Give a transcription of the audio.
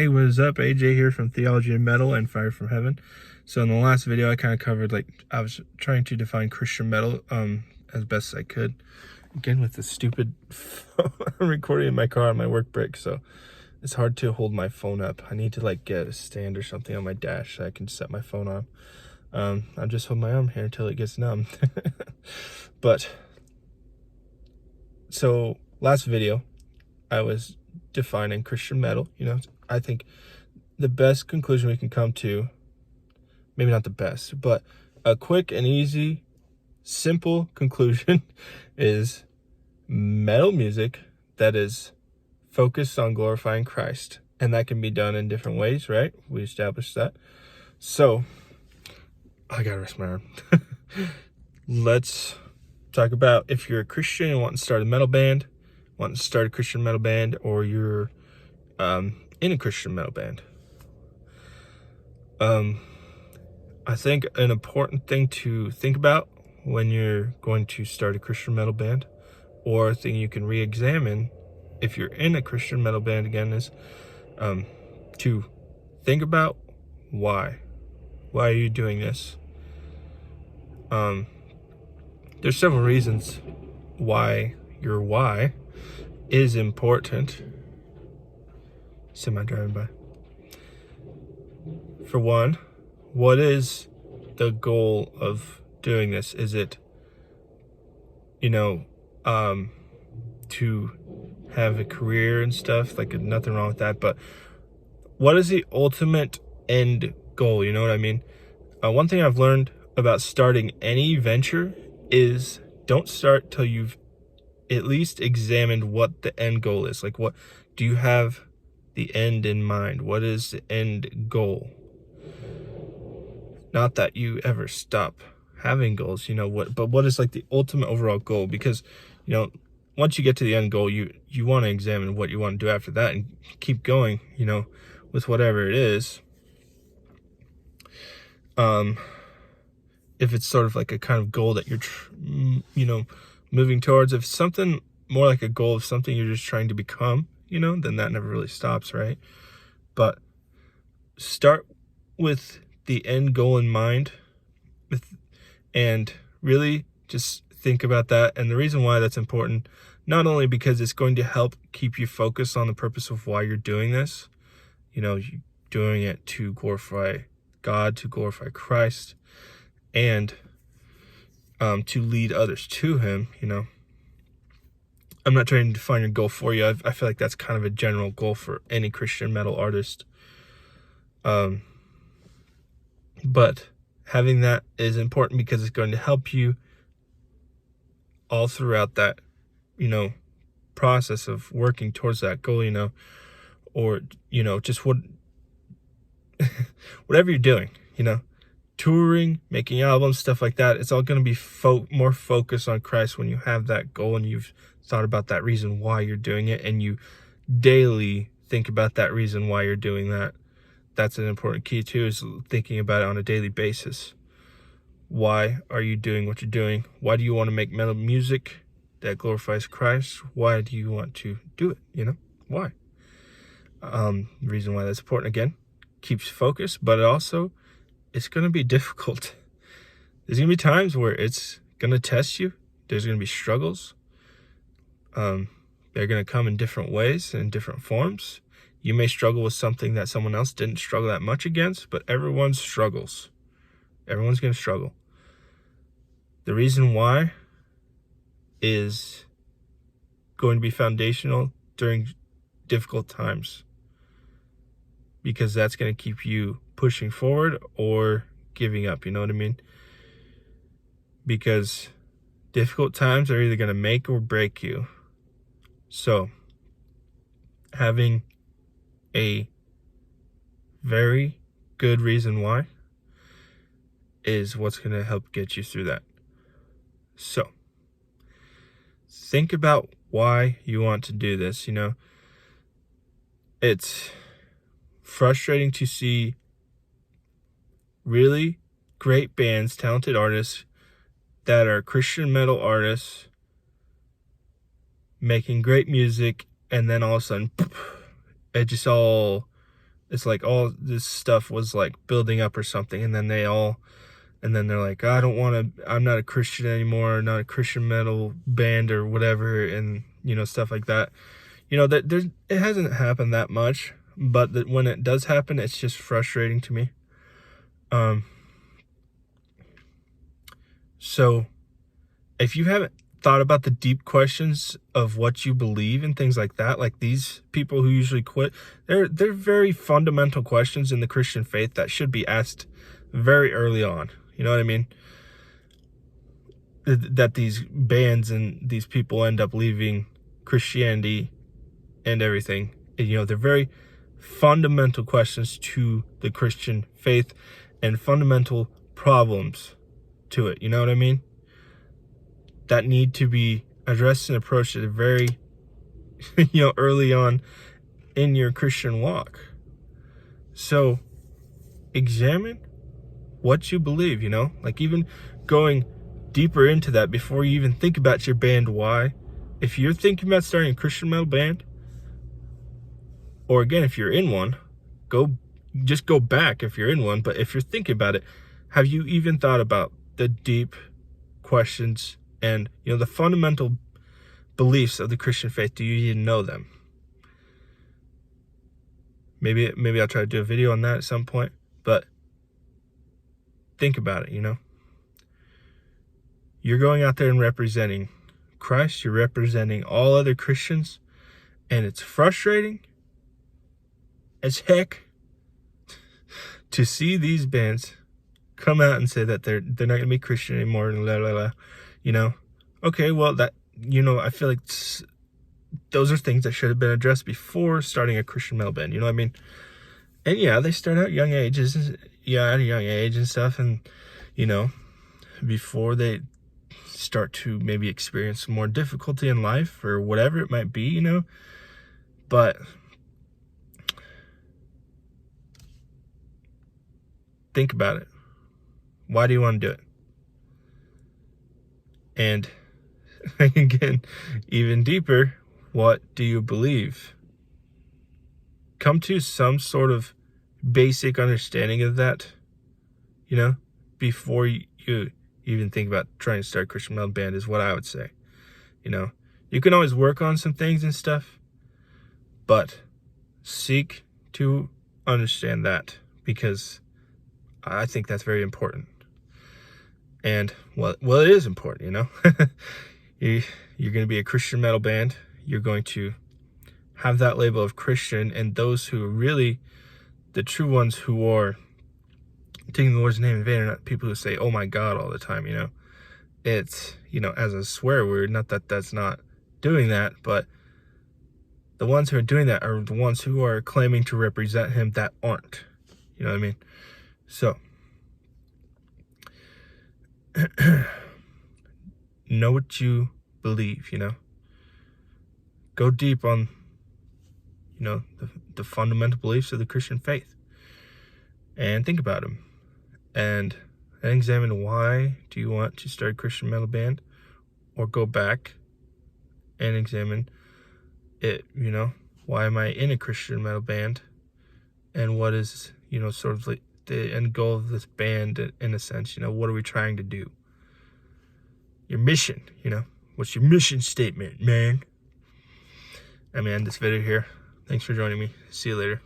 Hey, what is up? AJ here from Theology of Metal and Fire from Heaven. So in the last video, I kind of covered, I was trying to define Christian metal as best as I could. Again, with the stupid phone, I'm recording in my car on my work break, so it's hard to hold my phone up. I need to get a stand or something on my dash so I can set my phone on. I'll just hold my arm here until it gets numb. But, so last video, I was defining Christian metal. I think the best conclusion we can come to, maybe not the best, but a quick and easy, simple conclusion is metal music that is focused on glorifying Christ. And that can be done in different ways, right? We established that. So, I gotta rest my arm. Let's talk about if you're a Christian and want to start a metal band, want to start a Christian metal band, or you're in a Christian metal band. I think an important thing to think about when you're going to start a Christian metal band, or a thing you can re-examine if you're in a Christian metal band again, is to think about why. Why are you doing this? There's several reasons why your why is important. Semi driving by. For one, what is the goal of doing this? Is it, to have a career and stuff? Nothing wrong with that, but what is the ultimate end goal? You know what I mean? One thing I've learned about starting any venture is don't start till you've at least examined what the end goal is. What do you have the end in mind? What is the end goal? Not that you ever stop having goals, but what is the ultimate overall goal? Because, once you get to the end goal, you want to examine what you want to do after that and keep going, with whatever it is. If it's sort of a kind of goal that you're, moving towards, if something more like a goal of something you're just trying to become, then that never really stops, right? But start with the end goal in mind, and really just think about that. And the reason why that's important, not only because it's going to help keep you focused on the purpose of why you're doing this, you're doing it to glorify God, to glorify Christ, and to lead others to Him. I'm not trying to define your goal for you. I feel like that's kind of a general goal for any Christian metal artist. But having that is important because it's going to help you all throughout that, process of working towards that goal, or, just whatever you're doing, touring, making albums, stuff like that. It's all going to be more focused on Christ when you have that goal and you've thought about that reason why you're doing it, and you daily think about that reason why you're doing that. That's an important key too, is thinking about it on a daily basis. Why are you doing what you're doing? Why do you want to make metal music that glorifies Christ? Why do you want to do it? Why? The reason why that's important, again, keeps focus, but it's going to be difficult. There's going to be times where it's going to test you. There's going to be struggles. They're going to come in different ways and different forms. You may struggle with something that someone else didn't struggle that much against, but everyone struggles. Everyone's going to struggle. The reason why is going to be foundational during difficult times, because that's going to keep you pushing forward or giving up. You know what I mean? Because difficult times are either going to make or break you. So, having a very good reason why is what's going to help get you through that. So, think about why you want to do this. It's frustrating to see really great bands, talented artists that are Christian metal artists making great music, and then all of a sudden it just all It's like all this stuff was like building up or something, and then they're like, I don't want to, I'm not a Christian anymore, not a Christian metal band or whatever, and stuff like that. That it hasn't happened that much, but when it does happen, it's just frustrating to me. So if you haven't thought about the deep questions of what you believe and things like that, like these people who usually quit, they're very fundamental questions in the Christian faith that should be asked very early on. You know what I mean? That these bands and these people end up leaving Christianity and everything. They're very fundamental questions to the Christian faith and fundamental problems to it. You know what I mean? That need to be addressed and approached at a very, early on in your Christian walk. So examine what you believe, like even going deeper into that before you even think about your band why. If you're thinking about starting a Christian metal band, or again, if you're in one, just go back if you're in one. But if you're thinking about it, have you even thought about the deep questions and the fundamental beliefs of the Christian faith? Do you even know them? Maybe I'll try to do a video on that at some point, but think about it. You're going out there and representing Christ, you're representing all other Christians, and it's frustrating as heck to see these bands come out and say that they're not going to be Christian anymore and okay, well, that I feel like those are things that should have been addressed before starting a Christian metal band. You know what I mean? And yeah, they start out at a young age and stuff, and before they start to maybe experience more difficulty in life or whatever it might be, but think about it. Why do you want to do it? And again, even deeper, what do you believe? Come to some sort of basic understanding of that, before you even think about trying to start a Christian metal band, is what I would say. You can always work on some things and stuff, but seek to understand that, because I think that's very important. And well, it is important, You're going to be a Christian metal band. You're going to have that label of Christian, and those who are really the true ones who are taking the Lord's name in vain are not people who say, oh my God, all the time, It's, as a swear word, not that that's not doing that, but the ones who are doing that are the ones who are claiming to represent him that aren't. You know what I mean? So, know what you believe, Go deep on, the fundamental beliefs of the Christian faith. And think about them. And examine, why do you want to start a Christian metal band? Or go back and examine it, why am I in a Christian metal band? And what is, sort of like the end goal of this band in a sense? What are we trying to do? Your mission, what's your mission statement, man? I'm gonna end this video here. Thanks for joining me. See you later.